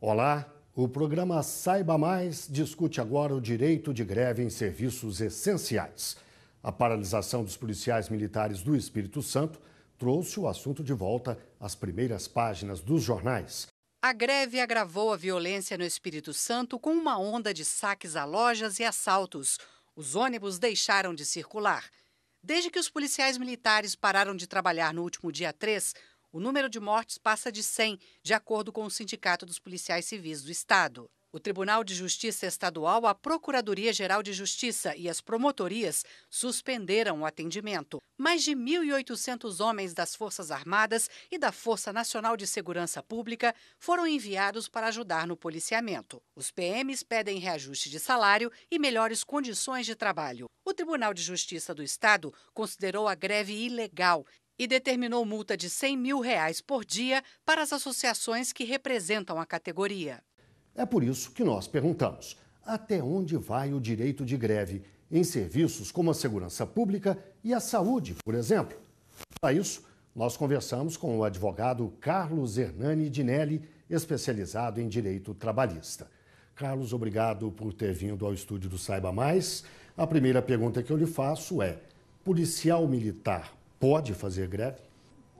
Olá, o programa Saiba Mais discute agora o direito de greve em serviços essenciais. A paralisação dos policiais militares do Espírito Santo trouxe o assunto de volta às primeiras páginas dos jornais. A greve agravou a violência no Espírito Santo com uma onda de saques a lojas e assaltos. Os ônibus deixaram de circular. Desde que os policiais militares pararam de trabalhar no último dia 3, o número de mortes passa de 100, de acordo com o Sindicato dos Policiais Civis do Estado. O Tribunal de Justiça Estadual, a Procuradoria-Geral de Justiça e as promotorias suspenderam o atendimento. Mais de 1.800 homens das Forças Armadas e da Força Nacional de Segurança Pública foram enviados para ajudar no policiamento. Os PMs pedem reajuste de salário e melhores condições de trabalho. O Tribunal de Justiça do Estado considerou a greve ilegal e determinou multa de R$100 mil por dia para as associações que representam a categoria. É por isso que nós perguntamos: até onde vai o direito de greve em serviços como a segurança pública e a saúde, por exemplo? Para isso, nós conversamos com o advogado Carlos Hernani Dinelli, especializado em direito trabalhista. Carlos, obrigado por ter vindo ao estúdio do Saiba Mais. A primeira pergunta que eu lhe faço é: policial militar pode fazer greve?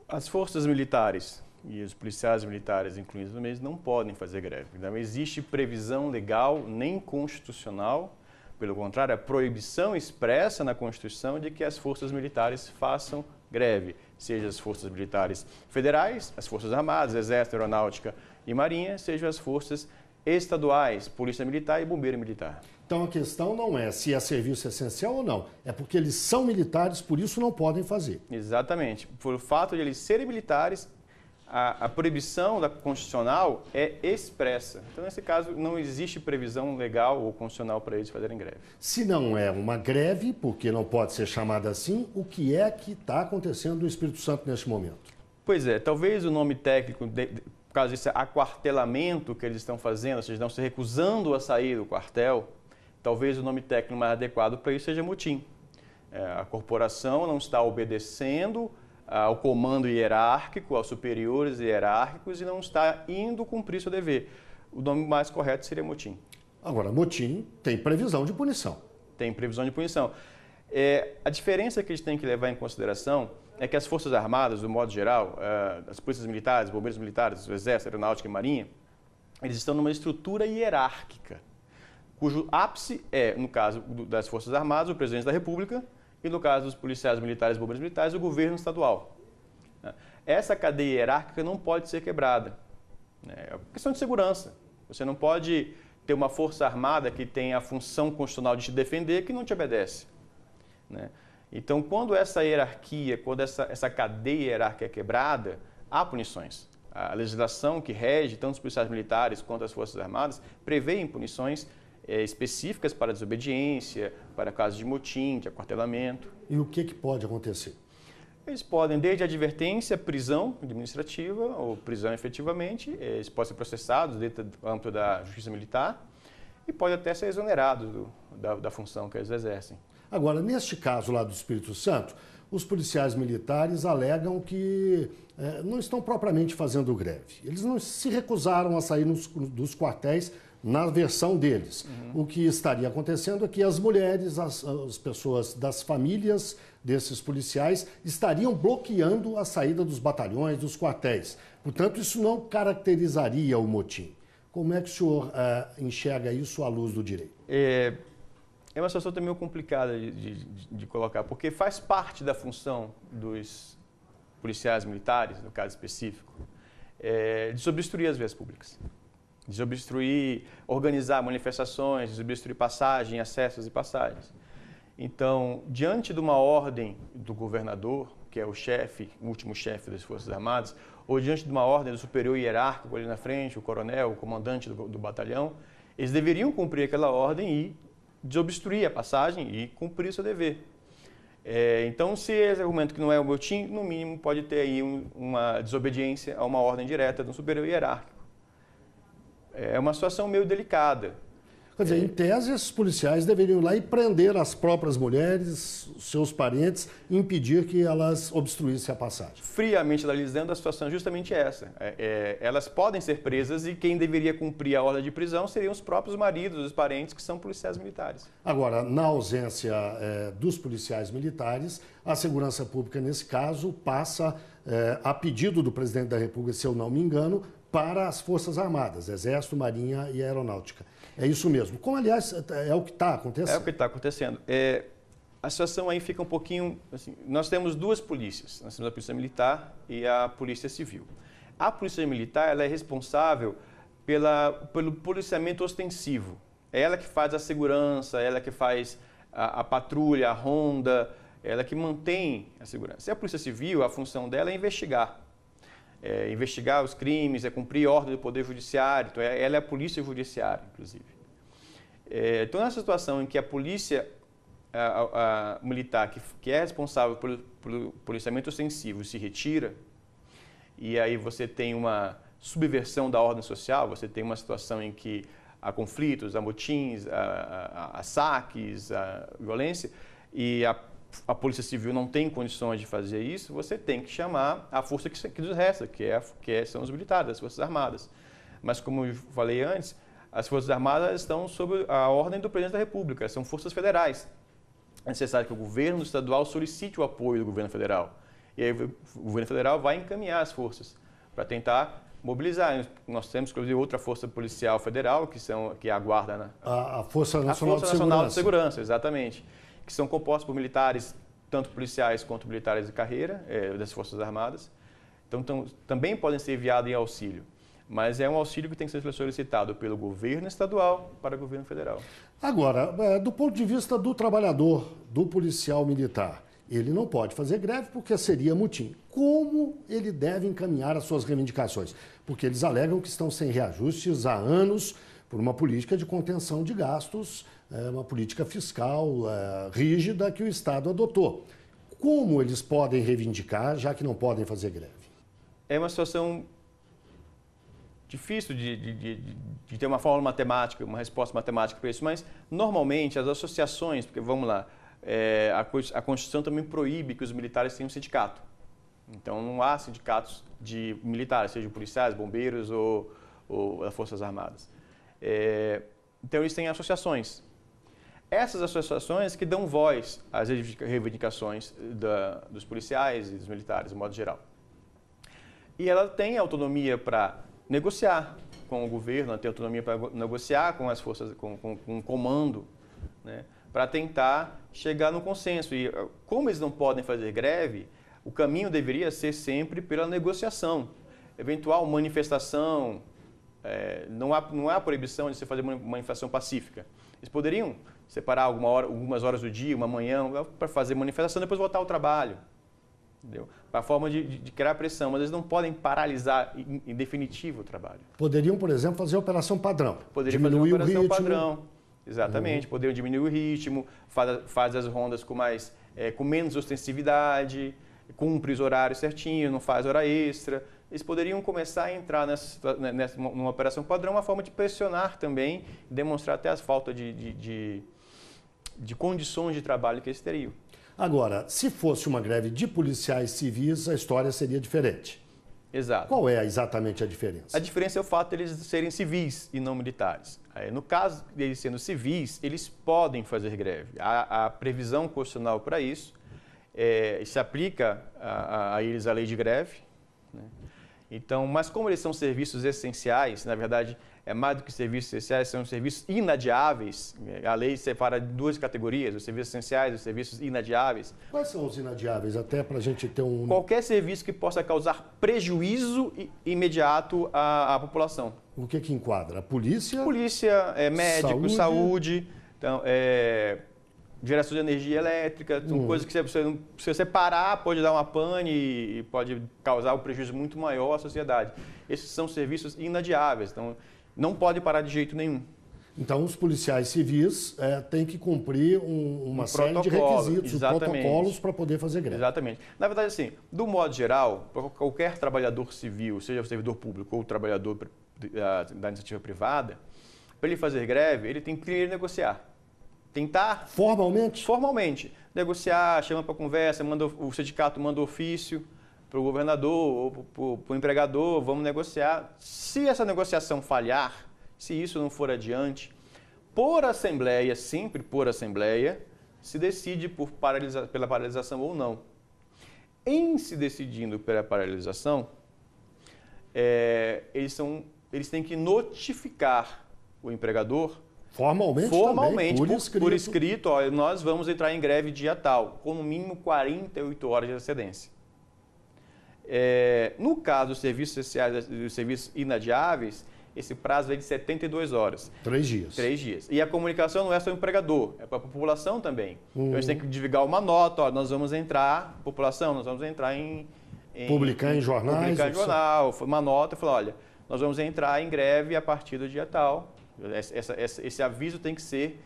As forças militares e os policiais militares, incluídos no mês, não podem fazer greve. Não existe previsão legal nem constitucional, pelo contrário, a proibição expressa na Constituição de que as forças militares façam greve, seja as forças militares federais, as forças armadas, exército, aeronáutica e marinha, seja as forças estaduais, polícia militar e bombeiro militar. Então a questão não é se é serviço essencial ou não, é porque eles são militares, por isso não podem fazer. Exatamente. Por o fato de eles serem militares, a proibição da constitucional é expressa. Então, nesse caso, não existe previsão legal ou constitucional para eles fazerem greve. Se não é uma greve, porque não pode ser chamada assim, o que é que está acontecendo no Espírito Santo neste momento? Pois é, talvez o nome técnico, por causa desse aquartelamento que eles estão fazendo, ou seja, estão se recusando a sair do quartel, talvez o nome técnico mais adequado para isso seja motim. A corporação não está obedecendo ao comando hierárquico, aos superiores hierárquicos e não está indo cumprir seu dever. O nome mais correto seria motim. Agora, motim tem previsão de punição. Tem previsão de punição. A diferença que a gente tem que levar em consideração é que as Forças Armadas, do modo geral, as polícias militares, bombeiros militares, o Exército, Aeronáutica e Marinha, eles estão numa estrutura hierárquica, cujo ápice é, no caso das Forças Armadas, o Presidente da República, e no caso dos policiais militares e bombeiros militares, o governo estadual. Essa cadeia hierárquica não pode ser quebrada. É uma questão de segurança. Você não pode ter uma força armada que tem a função constitucional de te defender que não te obedece. Então, quando essa hierarquia, quando essa cadeia hierárquica é quebrada, há punições. A legislação que rege tanto os policiais militares quanto as forças armadas prevê punições específicas para desobediência, para casos de motim, de aquartelamento. E o que pode acontecer? Eles podem, desde advertência, prisão administrativa ou prisão efetivamente, eles podem ser processados dentro do âmbito da justiça militar e podem até ser exonerados da função que eles exercem. Agora, neste caso lá do Espírito Santo, os policiais militares alegam que não estão propriamente fazendo greve. Eles não se recusaram a sair dos quartéis na versão deles. O que estaria acontecendo é que as mulheres, as pessoas das famílias desses policiais estariam bloqueando a saída dos batalhões, dos quartéis. Portanto, isso não caracterizaria o motim. Como é que o senhor enxerga isso à luz do direito? É uma situação também complicada de colocar, porque faz parte da função dos policiais militares, no caso específico, desobstruir as vias públicas. Desobstruir, organizar manifestações, desobstruir passagem, acessos e passagens. Então, diante de uma ordem do governador, que é o chefe, o último chefe das Forças Armadas, ou diante de uma ordem do superior hierárquico ali na frente, o coronel, o comandante do batalhão, eles deveriam cumprir aquela ordem e desobstruir a passagem e cumprir seu dever. Então, se esse argumento que não é o motim, no mínimo pode ter aí uma desobediência a uma ordem direta do superior hierárquico. É uma situação meio delicada, Quer dizer, em tese, esses policiais deveriam ir lá e prender as próprias mulheres, seus parentes, e impedir que elas obstruíssem a passagem. Friamente analisando, a situação é justamente essa. Elas podem ser presas e quem deveria cumprir a ordem de prisão seriam os próprios maridos, os parentes, que são policiais militares. Agora, na ausência dos policiais militares, a segurança pública, nesse caso, passa, a pedido do presidente da República, se eu não me engano, para as Forças Armadas, Exército, Marinha e Aeronáutica. É isso mesmo. Como, aliás, é o que está acontecendo. É o que está acontecendo. A situação aí fica um pouquinho... Assim, nós temos duas polícias. Nós temos a Polícia Militar e a Polícia Civil. A Polícia Militar ela é responsável pelo policiamento ostensivo. É ela que faz a segurança, é ela que faz a patrulha, a ronda, é ela que mantém a segurança. E a Polícia Civil, a função dela é investigar. Investigar os crimes, cumprir ordem do Poder Judiciário, então ela é a Polícia Judiciária, inclusive. Então, nessa situação em que a Polícia Militar, que é responsável pelo policiamento ostensivo, se retira, e aí você tem uma subversão da ordem social, você tem uma situação em que há conflitos, há motins, há saques, há violência, e a Polícia Civil não tem condições de fazer isso, você tem que chamar a força que nos resta, são os militares, as Forças Armadas. Mas, como eu falei antes, as Forças Armadas estão sob a ordem do Presidente da República, são forças federais. É necessário que o governo estadual solicite o apoio do governo federal. E aí o governo federal vai encaminhar as forças para tentar mobilizar. Nós temos, inclusive, outra força policial federal, que é a Guarda... A Força Nacional de Segurança, exatamente. Que são compostos por militares, tanto policiais quanto militares de carreira, das Forças Armadas. Então, também podem ser enviados em auxílio. Mas é um auxílio que tem que ser solicitado pelo governo estadual para o governo federal. Agora, do ponto de vista do trabalhador, do policial militar, ele não pode fazer greve porque seria motim. Como ele deve encaminhar as suas reivindicações? Porque eles alegam que estão sem reajustes há anos por uma política de contenção de gastos, uma política fiscal rígida que o Estado adotou. Como eles podem reivindicar, já que não podem fazer greve? É uma situação difícil de ter uma fórmula matemática, uma resposta matemática para isso, mas normalmente as associações, porque vamos lá, a Constituição também proíbe que os militares tenham sindicato. Então não há sindicatos de militares, sejam policiais, bombeiros ou as Forças Armadas. Então eles têm associações. Essas associações que dão voz às reivindicações dos policiais e dos militares, de modo geral. E ela tem autonomia para negociar com o governo, ela tem autonomia para negociar com as forças, com o comando, né, para tentar chegar no consenso. E como eles não podem fazer greve, o caminho deveria ser sempre pela negociação. Eventual manifestação, não há proibição de você fazer uma manifestação pacífica. Eles poderiam separar algumas horas do dia, uma manhã, para fazer manifestação e depois voltar ao trabalho. Entendeu? Para a forma de criar pressão, mas eles não podem paralisar em definitivo o trabalho. Poderiam, por exemplo, fazer operação padrão. Poderiam fazer uma operação padrão, exatamente. Poderiam diminuir o ritmo, faz as rondas com menos ostensividade, cumpre os horários certinho, não faz hora extra. Eles poderiam começar a entrar numa operação padrão, uma forma de pressionar também, demonstrar até as faltas de condições de trabalho que eles teriam. Agora, se fosse uma greve de policiais civis, a história seria diferente. Exato. Qual é exatamente a diferença? A diferença é o fato de eles serem civis e não militares. No caso deles sendo civis, eles podem fazer greve. Há previsão constitucional para isso. Se aplica a eles a lei de greve, né? Então, mas como eles são serviços essenciais, na verdade, é mais do que serviços essenciais, são serviços inadiáveis. A lei separa duas categorias, os serviços essenciais e os serviços inadiáveis. Quais são os inadiáveis, até para a gente ter um... Qualquer serviço que possa causar prejuízo imediato à população. O que enquadra? A polícia? Polícia, médico, saúde, então, geração de energia elétrica, são coisas que se você parar pode dar uma pane e pode causar um prejuízo muito maior à sociedade. Esses são serviços inadiáveis, então não pode parar de jeito nenhum. Então os policiais civis têm que cumprir uma série de requisitos, protocolos para poder fazer greve. Exatamente. Na verdade, assim, do modo geral, qualquer trabalhador civil, seja o servidor público ou o trabalhador da iniciativa privada, para ele fazer greve, ele tem que primeiro negociar. Tentar... Formalmente? Formalmente. Negociar, chama para conversa, o sindicato manda ofício para o governador ou para o empregador, vamos negociar. Se essa negociação falhar, se isso não for adiante, por assembleia, sempre por assembleia, se decide pela paralisação ou não. Em se decidindo pela paralisação, eles têm que notificar o empregador formalmente também, por escrito, ó, nós vamos entrar em greve dia tal, com no mínimo 48 horas de antecedência. No caso dos serviços essenciais, dos serviços inadiáveis, esse prazo é de 72 horas. 3 dias. 3 dias. E a comunicação não é só o empregador, é para a população também. Então, eles têm que divulgar uma nota, ó, nós vamos entrar, população, nós vamos entrar publicar em jornais. Publicar em jornal, uma nota e falar, olha, nós vamos entrar em greve a partir do dia tal. Esse aviso tem que ser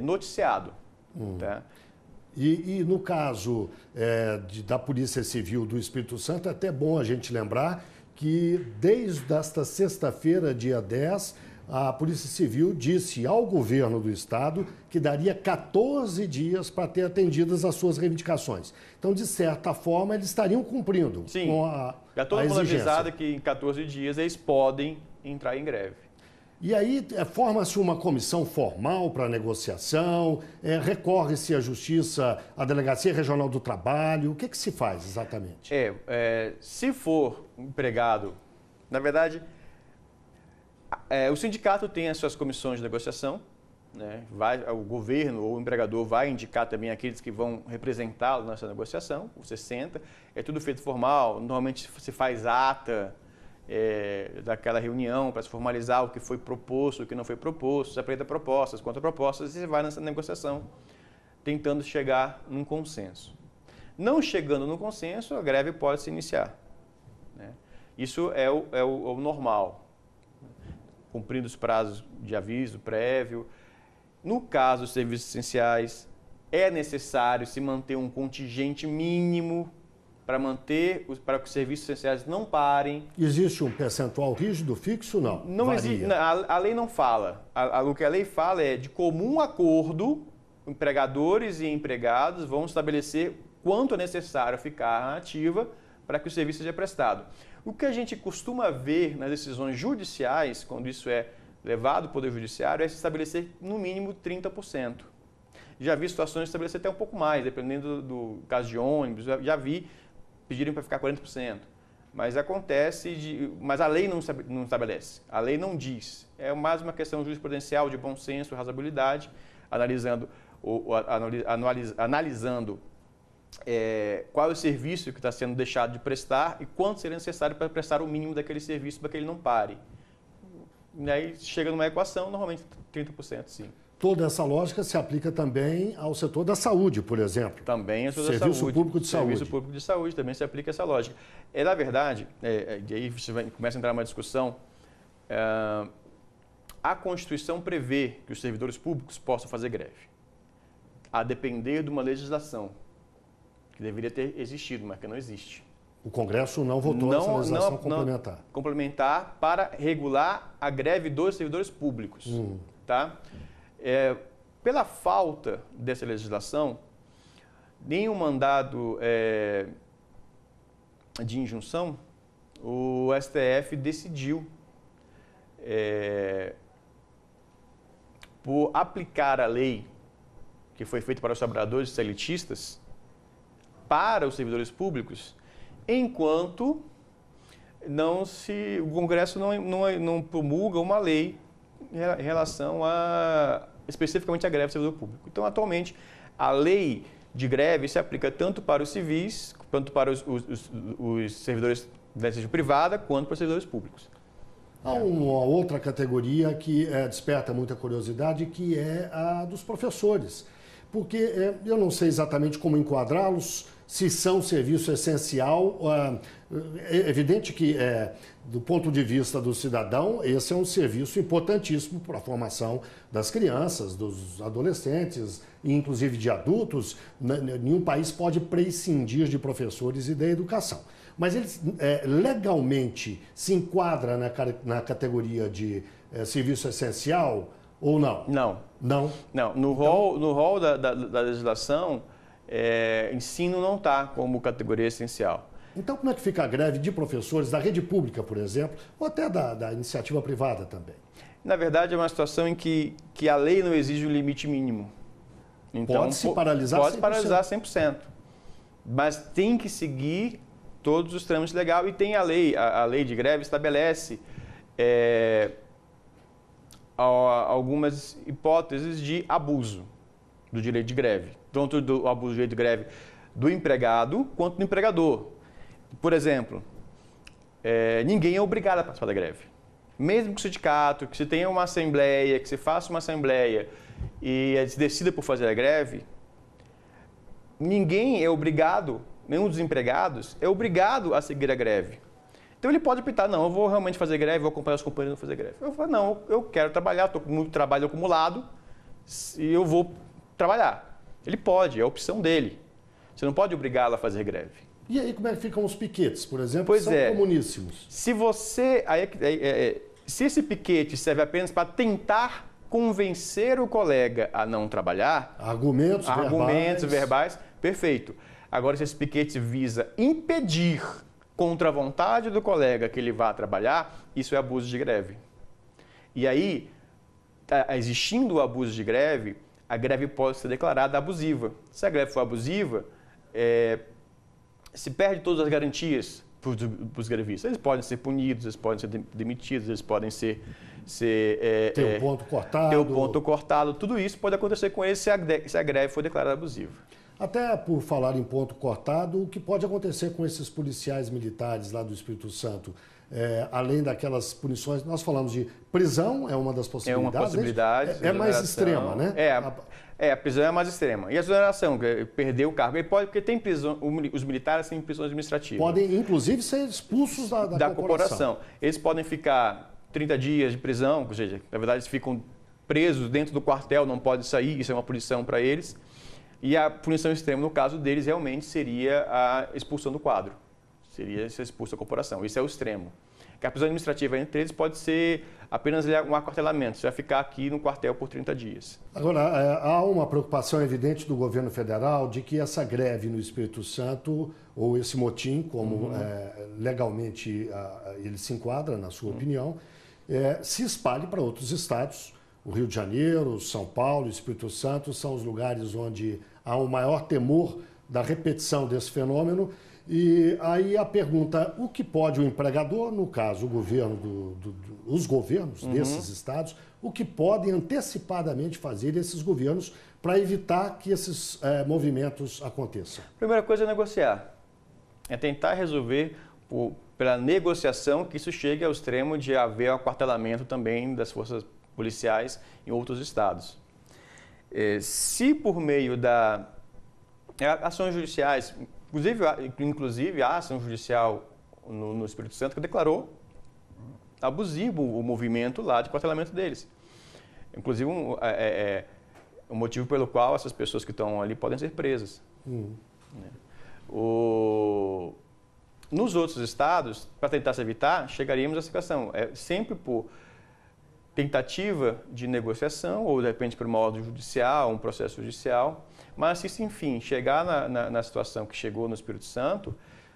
noticiado. Tá? E no caso da Polícia Civil do Espírito Santo, é até bom a gente lembrar que desde esta sexta-feira, dia 10, a Polícia Civil disse ao governo do Estado que daria 14 dias para ter atendidas as suas reivindicações. Então, de certa forma, eles estariam cumprindo com a exigência. Já todo mundo avisado que em 14 dias eles podem entrar em greve. E aí forma-se uma comissão formal para negociação, recorre-se à Justiça, à Delegacia Regional do Trabalho. O que se faz exatamente? Se for empregado, na verdade, o sindicato tem as suas comissões de negociação, né? O governo ou o empregador vai indicar também aqueles que vão representá-lo nessa negociação, o 60, é tudo feito formal, normalmente se faz ata, daquela reunião para se formalizar o que foi proposto, o que não foi proposto, se apresenta propostas, contrapropostas, e você vai nessa negociação tentando chegar num consenso. Não chegando no consenso, a greve pode se iniciar. Né? Isso é o normal, cumprindo os prazos de aviso prévio. No caso dos serviços essenciais, é necessário se manter um contingente mínimo para que os serviços essenciais não parem. Existe um percentual rígido, fixo? Não. Não existe. A lei não fala. O que a lei fala é de comum acordo, empregadores e empregados vão estabelecer quanto é necessário ficar na ativa para que o serviço seja prestado. O que a gente costuma ver nas decisões judiciais, quando isso é levado ao Poder Judiciário, é se estabelecer no mínimo 30%. Já vi situações de estabelecer até um pouco mais, dependendo do caso de ônibus, já vi pedirem para ficar 40%. Mas mas a lei não estabelece, a lei não diz. É mais uma questão jurisprudencial de bom senso, razoabilidade, analisando qual é o serviço que está sendo deixado de prestar e quanto seria necessário para prestar o mínimo daquele serviço para que ele não pare. E aí chega numa equação, normalmente 30%, sim. Toda essa lógica se aplica também ao setor da saúde, por exemplo. Também ao setor da saúde. Serviço Público de Saúde. Serviço Público de Saúde também se aplica essa lógica. Na verdade, e aí você começa a entrar numa discussão, a Constituição prevê que os servidores públicos possam fazer greve, a depender de uma legislação que deveria ter existido, mas que não existe. O Congresso não votou essa legislação complementar. Complementar para regular a greve dos servidores públicos. Tá? Pela falta dessa legislação, nenhum mandado de injunção, o STF decidiu por aplicar a lei que foi feita para os trabalhadores elitistas para os servidores públicos, enquanto o Congresso não promulga uma lei em relação especificamente à greve do servidor público. Então, atualmente, a lei de greve se aplica tanto para os civis, quanto para os servidores da iniciativa privada, quanto para os servidores públicos. Há uma outra categoria que desperta muita curiosidade, que é a dos professores. Porque eu não sei exatamente como enquadrá-los, se são serviço essencial. É evidente que, do ponto de vista do cidadão, esse é um serviço importantíssimo para a formação das crianças, dos adolescentes, e inclusive de adultos. Nenhum país pode prescindir de professores e da educação. Mas eles legalmente se enquadram na categoria de serviço essencial ou não? Não. Não? Não. No rol da legislação, ensino não está como categoria essencial. Então, como é que fica a greve de professores da rede pública, por exemplo, ou até da iniciativa privada também? Na verdade, é uma situação em que a lei não exige o limite mínimo. Então, pode-se paralisar 100%. Pode paralisar 100%. Mas tem que seguir todos os trâmites legais. E tem a lei de greve estabelece algumas hipóteses de abuso do direito de greve. Tanto do abuso do direito de greve do empregado quanto do empregador. Por exemplo, ninguém é obrigado a participar da greve. Mesmo que o sindicato, que se tenha uma assembleia, que se faça uma assembleia e se decida por fazer a greve, ninguém é obrigado, nenhum dos empregados é obrigado a seguir a greve. Então ele pode optar, não, eu vou realmente fazer greve, vou acompanhar os companheiros a fazer greve. Eu falo, não, eu quero trabalhar, estou com muito trabalho acumulado e eu vou trabalhar. Ele pode, é a opção dele. Você não pode obrigá-lo a fazer greve. E aí como é que ficam os piquetes, por exemplo, pois que são comuníssimos? Se esse piquete serve apenas para tentar convencer o colega a não trabalhar... Argumentos verbais, perfeito. Agora, se esse piquete visa impedir contra a vontade do colega que ele vá trabalhar, isso é abuso de greve. E aí, existindo o abuso de greve, a greve pode ser declarada abusiva. Se a greve for abusiva, se perde todas as garantias para os grevistas. Eles podem ser punidos, eles podem ser demitidos, eles podem ter o ponto cortado. Ter o ponto cortado. Tudo isso pode acontecer com eles se a greve for declarada abusiva. Até por falar em ponto cortado, o que pode acontecer com esses policiais militares lá do Espírito Santo? Além daquelas punições, nós falamos de prisão, é uma das possibilidades. É uma possibilidade. É mais extrema, né? A prisão é mais extrema. E a exoneração, perder o cargo, ele pode, porque tem prisão, os militares têm prisão administrativa. Podem, inclusive, ser expulsos da corporação. Eles podem ficar 30 dias de prisão, ou seja, na verdade, eles ficam presos dentro do quartel, não podem sair, isso é uma punição para eles. E a punição extrema, no caso deles, realmente seria a expulsão do quadro. Seria ser expulso da corporação. Isso é o extremo. Que a prisão administrativa entre eles pode ser apenas um aquartelamento. Você vai ficar aqui no quartel por 30 dias. Agora, há uma preocupação evidente do governo federal de que essa greve no Espírito Santo, ou esse motim, como legalmente ele se enquadra, na sua opinião, se espalhe para outros estados. O Rio de Janeiro, São Paulo, o Espírito Santo são os lugares onde há um maior temor da repetição desse fenômeno. E aí a pergunta, o que pode o empregador, no caso o governo, os governos desses estados, o que podem antecipadamente fazer esses governos para evitar que esses movimentos aconteçam? A primeira coisa é negociar. É tentar resolver pela negociação que isso chegue ao extremo de haver um aquartelamento também das forças policiais em outros estados. Se por meio da ações judiciais, inclusive a ação judicial no Espírito Santo que declarou abusivo o movimento lá de quartelamento deles. Inclusive o motivo pelo qual essas pessoas que estão ali podem ser presas. Nos outros estados, para tentar se evitar, chegaríamos a essa situação. Sempre por tentativa de negociação, ou de repente por uma ordem judicial, um processo judicial. Mas se, enfim, chegar na situação que chegou no Espírito Santo,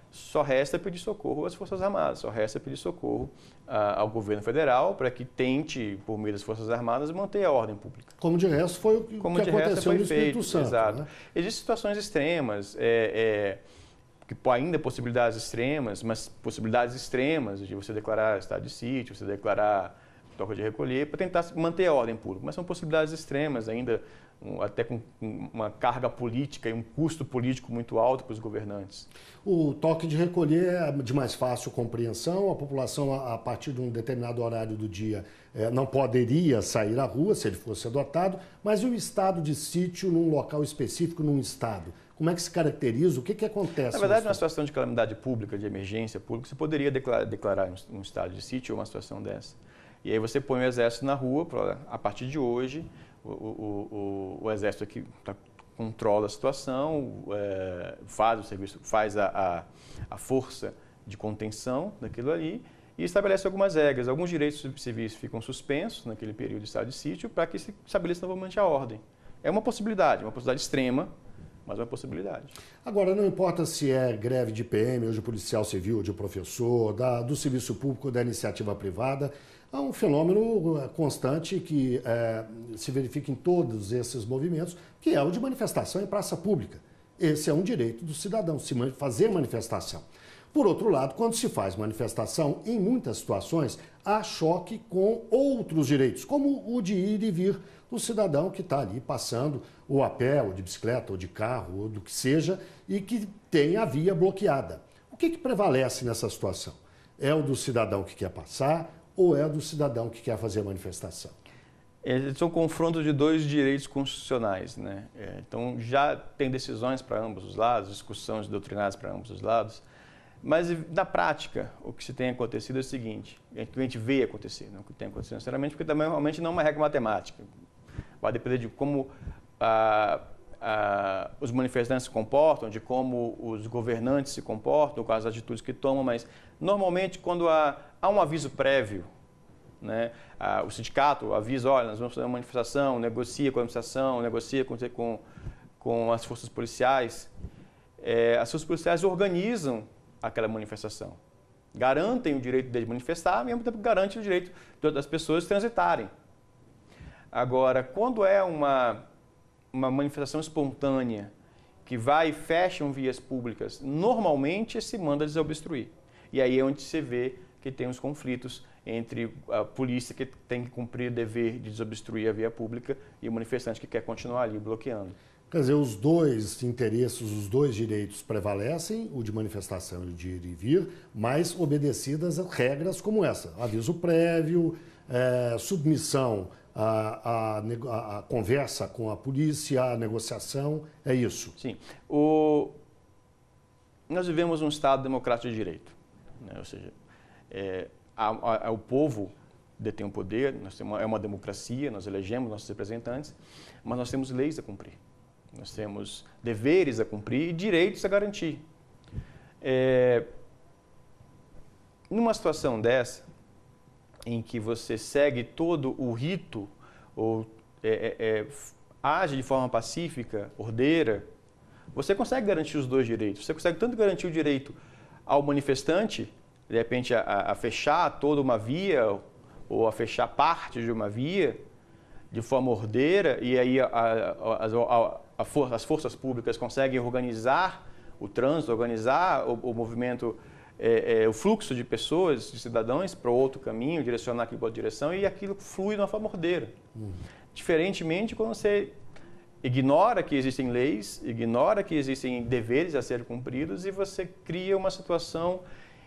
só resta pedir socorro às Forças Armadas, só resta pedir socorro ao governo federal para que tente, por meio das Forças Armadas, manter a ordem pública. Como de resto foi o que aconteceu no Espírito Santo. Exato. Né? Existem situações extremas, que ainda possibilidades extremas, mas possibilidades extremas de você declarar estado de sítio, você declarar toca de recolher, para tentar manter a ordem pública. Mas são possibilidades extremas ainda, até com uma carga política e um custo político muito alto para os governantes. O toque de recolher é de mais fácil compreensão, a população, a partir de um determinado horário do dia, não poderia sair à rua se ele fosse adotado, mas e o estado de sítio num local específico, num estado? Como é que se caracteriza? O que acontece? Na verdade, numa situação de calamidade pública, de emergência pública, você poderia declarar um estado de sítio ou uma situação dessa. E aí você põe o exército na rua, a partir de hoje, o exército aqui controla a situação, faz o serviço, faz a força de contenção daquilo ali, e estabelece algumas regras. Alguns direitos civis ficam suspensos naquele período de estado de sítio para que se estabeleça novamente a ordem. É uma possibilidade extrema, mas uma possibilidade. Agora, não importa se é greve de PM, ou de policial civil, ou de professor, do serviço público ou da iniciativa privada, há um fenômeno constante que se verifica em todos esses movimentos, que é o de manifestação em praça pública. Esse é um direito do cidadão, fazer manifestação. Por outro lado, quando se faz manifestação, em muitas situações, há choque com outros direitos, como o de ir e vir do cidadão que está ali passando, ou a pé, ou de bicicleta, ou de carro, ou do que seja, e que tem a via bloqueada. O que prevalece nessa situação? É o do cidadão que quer passar ou é o do cidadão que quer fazer a manifestação? São confrontos de dois direitos constitucionais, né? Então, já tem decisões para ambos os lados, discussões doutrinárias para ambos os lados. Mas, na prática, o que se tem acontecido é o seguinte, o que a gente vê acontecer, não o que tem acontecido necessariamente, porque também realmente não é uma regra matemática. Vai depender de como os manifestantes se comportam, de como os governantes se comportam, com as atitudes que tomam, mas, normalmente, quando há um aviso prévio, né, o sindicato avisa, olha, nós vamos fazer uma manifestação, negocia com a administração, negocia com as forças policiais, as forças policiais organizam aquela manifestação. Garantem o direito de manifestar, ao mesmo tempo garantem o direito das pessoas transitarem. Agora, quando é uma manifestação espontânea que vai e fecha vias públicas, normalmente se manda desobstruir. E aí é onde se vê que tem os conflitos entre a polícia que tem que cumprir o dever de desobstruir a via pública e o manifestante que quer continuar ali bloqueando. Quer dizer, os dois interesses, os dois direitos prevalecem, o de manifestação e o de ir e vir, mas obedecidas a regras como essa. Aviso prévio, submissão à conversa com a polícia, a negociação, é isso? Sim. Nós vivemos um Estado democrático de direito, né? Ou seja, o povo detém o poder, é uma democracia, nós elegemos nossos representantes, mas nós temos leis a cumprir. Nós temos deveres a cumprir e direitos a garantir. Numa situação dessa, em que você segue todo o rito, ou age de forma pacífica, ordeira, você consegue garantir os dois direitos. Você consegue tanto garantir o direito ao manifestante, de repente a fechar toda uma via, ou a fechar parte de uma via, de forma ordeira, e aí as forças públicas conseguem organizar o trânsito, organizar o movimento, o fluxo de pessoas, de cidadãos, para outro caminho, direcionar aquilo para outra direção, e aquilo flui de uma forma ordeira. Diferentemente, quando você ignora que existem leis, ignora que existem deveres a serem cumpridos, e você cria uma situação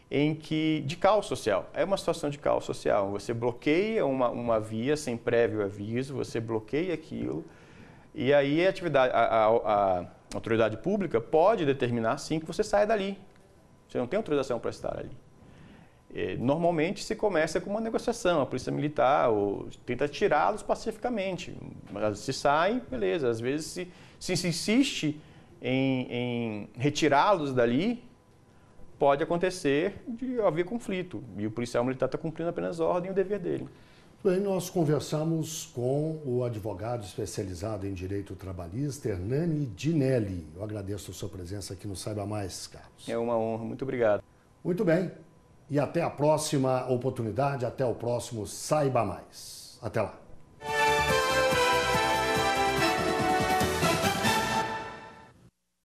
de caos social. É uma situação de caos social. Você bloqueia uma via sem prévio aviso, você bloqueia aquilo, e aí a autoridade pública pode determinar, sim, que você saia dali. Você não tem autorização para estar ali. Normalmente se começa com uma negociação, a polícia militar tenta tirá-los pacificamente. Mas se saem, beleza. Às vezes se insiste em retirá-los dali, pode acontecer de haver conflito. E o policial militar está cumprindo apenas a ordem e o dever dele. Bem, nós conversamos com o advogado especializado em direito trabalhista, Hernani Dinelli. Eu agradeço a sua presença aqui no Saiba Mais, Carlos. É uma honra, muito obrigado. Muito bem. E até a próxima oportunidade, até o próximo Saiba Mais. Até lá.